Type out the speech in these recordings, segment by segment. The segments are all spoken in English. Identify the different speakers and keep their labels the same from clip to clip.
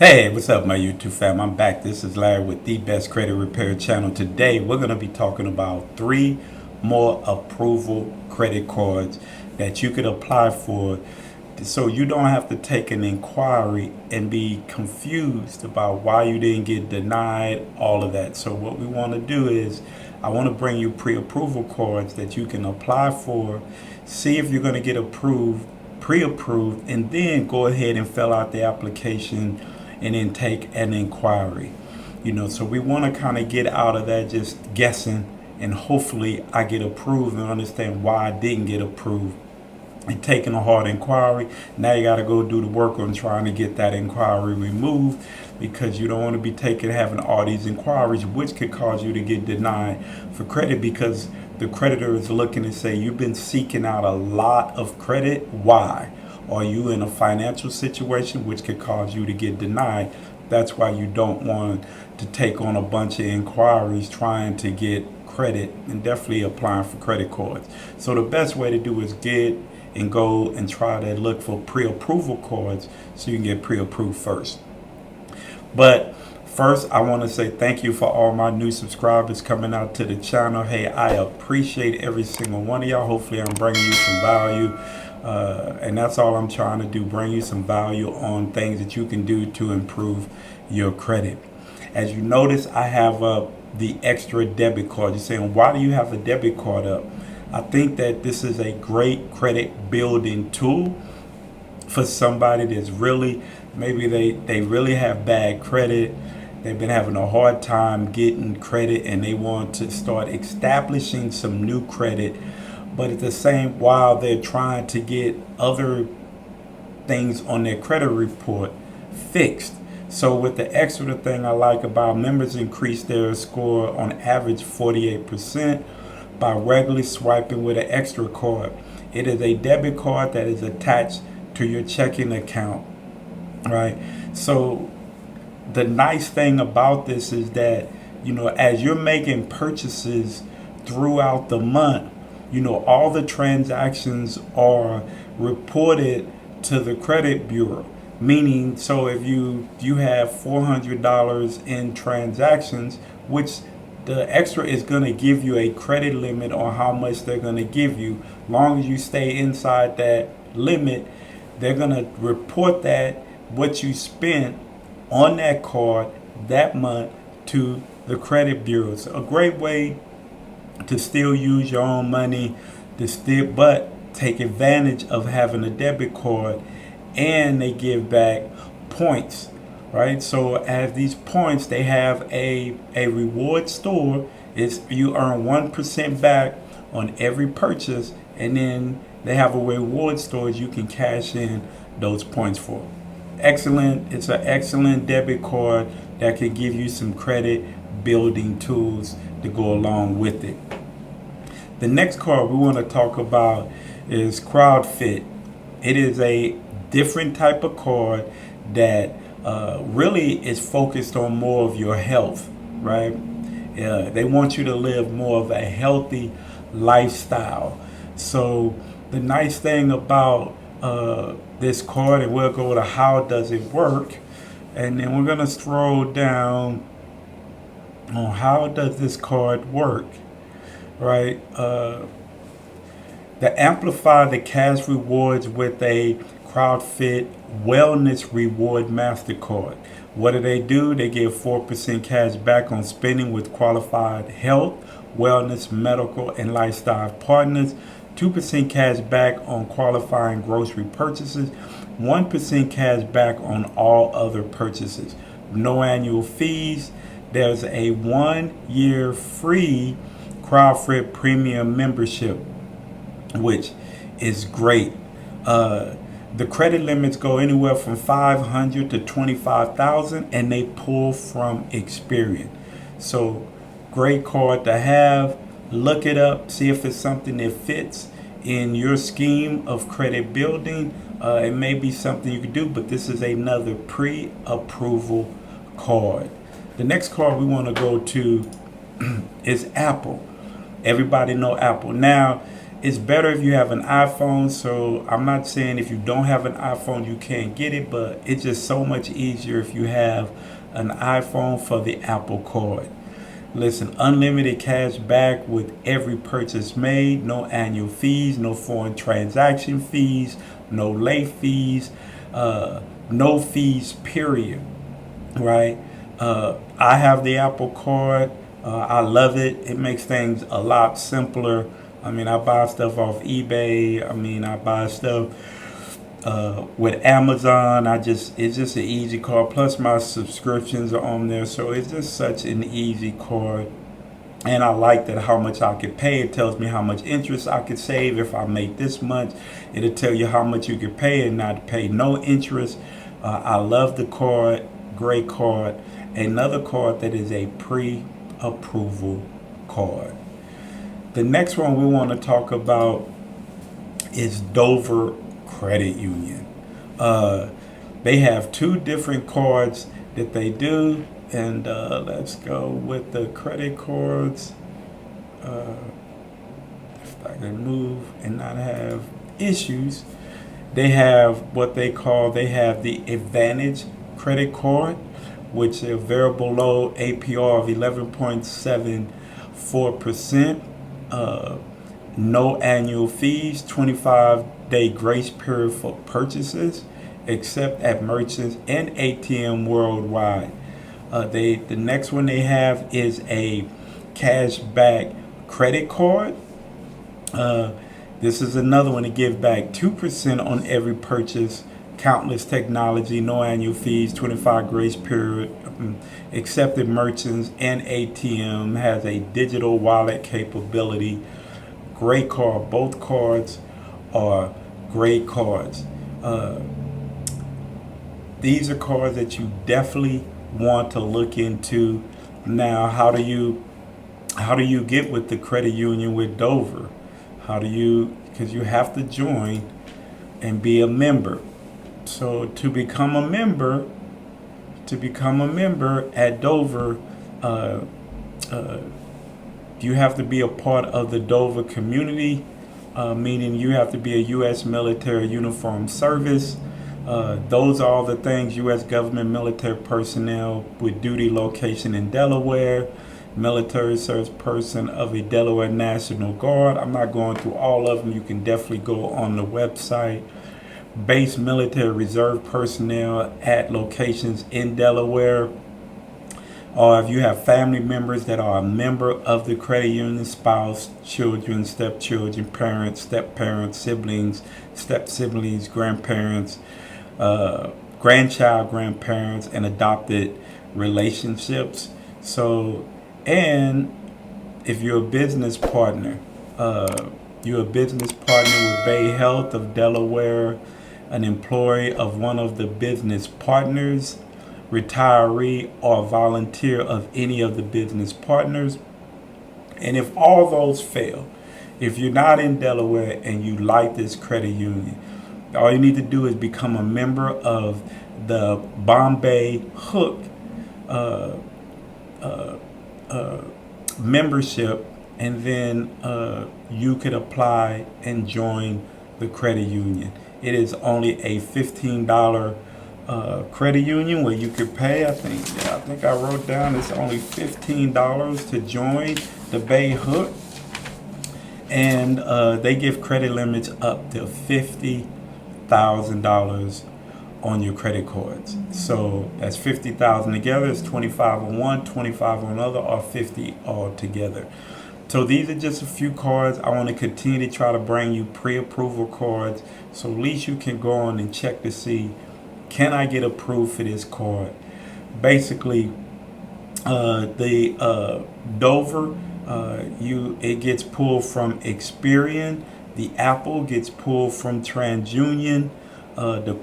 Speaker 1: Hey, what's up, my YouTube fam? I'm back. This is Larry with the Best Credit Repair Channel. Today, we're going to be talking about 3 more approval credit cards that you could apply for so you don't have to take an inquiry and be confused about why you didn't get denied, all of that. So what we want to do is I want to bring you pre-approval cards that you can apply for, see if you're going to get approved, pre-approved, and then go ahead and fill out the application and then take an inquiry. So we want to kind of get out of that just guessing, and hopefully I get approved and understand why I didn't get approved, and taking a hard inquiry. Now you got to go do the work on trying to get that inquiry removed, because you don't want to be having all these inquiries, which could cause you to get denied for credit, because the creditor is looking to say you've been seeking out a lot of credit. Why? Are you in a financial situation which could cause you to get denied? That's why you don't want to take on a bunch of inquiries trying to get credit, and definitely applying for credit cards. So the best way to do is get and go and try to look for pre-approval cards so you can get pre-approved first. But first, I want to say thank you for all my new subscribers coming out to the channel. Hey, I appreciate every single one of y'all. Hopefully I'm bringing you some value. And that's all I'm trying to do, bring you some value on things that you can do to improve your credit. As you notice, I have up the extra debit card. You're saying, why do you have a debit card up? I think that this is a great credit building tool for somebody that's really, maybe they really have bad credit. They've been having a hard time getting credit and they want to start establishing some new credit, but at the same while they're trying to get other things on their credit report fixed. So with the extra thing I like about members increase their score on average 48% by regularly swiping with an extra card. It is a debit card that is attached to your checking account, right? So the nice thing about this is that, as you're making purchases throughout the month, all the transactions are reported to the credit bureau. Meaning, so if you have $400 in transactions, which the extra is going to give you a credit limit on how much they're going to give you. Long as you stay inside that limit, they're going to report that what you spent on that card that month to the credit bureau. So a great way to still use your own money, but take advantage of having a debit card, and they give back points, right? So as these points, they have a reward store. You earn 1% back on every purchase, and then they have a reward store you can cash in those points for. Excellent. It's an excellent debit card that can give you some credit building tools to go along with it. The next card we want to talk about is CrowdFit. It is a different type of card that really is focused on more of your health, right? They want you to live more of a healthy lifestyle. So the nice thing about this card, and we'll go to how does it work, and then we're going to scroll down on how does this card work, right? The amplify the cash rewards with a CrowdFit Wellness Reward MasterCard. What do? They give 4% cash back on spending with qualified health, wellness, medical, and lifestyle partners. 2% cash back on qualifying grocery purchases. 1% cash back on all other purchases. No annual fees. There's a 1-year free CrowdFit Premium membership, which is great. The credit limits go anywhere from $500 to $25,000, and they pull from Experian. So great card to have. Look it up, see if it's something that fits in your scheme of credit building. It may be something you could do, but this is another pre-approval card. The next card we want to go to is Apple. Everybody know Apple. Now, It's better if you have an iPhone. So I'm not saying if you don't have an iPhone you can't get it, but it's just so much easier if you have an iPhone for the Apple Card. Listen, unlimited cash back with every purchase made, no annual fees, no foreign transaction fees, no late fees, no fees, period. Right? I have the Apple Card. I love it. It makes things a lot simpler. I mean, I buy stuff off eBay. I mean, I buy stuff with Amazon. It's just an easy card. Plus, my subscriptions are on there, so it's just such an easy card. And I like that how much I could pay. It tells me how much interest I could save if I make this much. It'll tell you how much you could pay and not pay no interest. I love the card. Great card. Another card that is a pre-approval card. The next one we want to talk about is Dover Credit Union. They have two different cards that they do, and let's go with the credit cards. If I can move and not have issues, they have what they have the Advantage credit card, which is a variable low APR of 11.74%. No annual fees, 25-day grace period for purchases, except at merchants and ATM worldwide. The next one they have is a cashback credit card. This is another one to give back 2% on every purchase. Countless technology, no annual fees, 25 grace period, accepted merchants and ATM, has a digital wallet capability. Great card. Both cards are great cards. These are cards that you definitely want to look into. Now, how do you get with the credit union with Dover? Because you have to join and be a member. So to become a member at Dover, you have to be a part of the Dover community, meaning you have to be a U.S. military uniform service. Those are all the things: U.S. government military personnel with duty location in Delaware, military service person of a Delaware National Guard. I'm not going through all of them. You can definitely go on the website. Base military reserve personnel at locations in Delaware. Or if you have family members that are a member of the credit union, spouse, children, stepchildren, parents, step-parents, siblings, step-siblings, grandparents, grandchild, grandparents, and adopted relationships. So, and if you're a business partner, with Bay Health of Delaware, an employee of one of the business partners, retiree, or volunteer of any of the business partners. And if all those fail, if you're not in Delaware and you like this credit union, all you need to do is become a member of the Bombay Hook membership, and then you could apply and join the credit union. It is only a $15 credit union where you could pay. I think I wrote down it's only $15 to join the Bay Hook, and they give credit limits up to $50,000 on your credit cards. So that's 50,000 together. It's 25 on one, 25 on another, or 50 all together. So these are just a few cards. I want to continue to try to bring you pre-approval cards, so at least you can go on and check to see, can I get approved for this card? Basically, the Dover, it gets pulled from Experian. The Apple gets pulled from TransUnion. The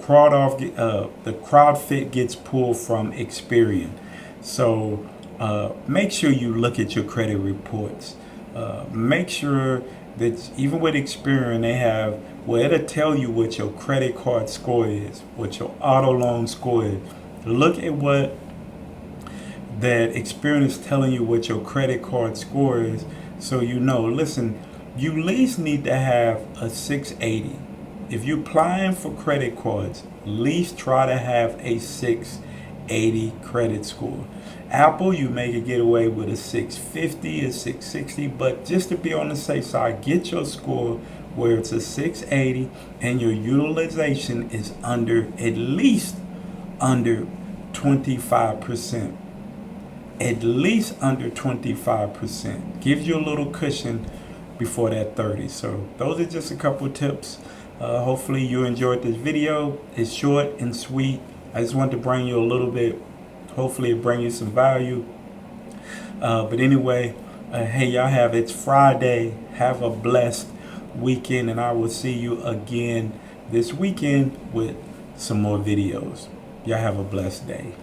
Speaker 1: CrowdFit gets pulled from Experian. So make sure you look at your credit reports. Make sure that even with Experian, they have, well, it'll tell you what your credit card score is, what your auto loan score is. Look at what that Experian is telling you what your credit card score is, so you know, listen, you at least need to have a 680. If you're applying for credit cards, at least try to have a 680 credit score. Apple, you may get away with a 650, a 660, but just to be on the safe side, get your score where it's a 680 and your utilization is at least under 25%. At least under 25%. Gives you a little cushion before that 30. So those are just a couple tips. Hopefully you enjoyed this video. It's short and sweet. I just wanted to bring you a little bit. Hopefully it bring you some value. But anyway, hey, it's Friday. Have a blessed weekend, and I will see you again this weekend with some more videos. Y'all have a blessed day.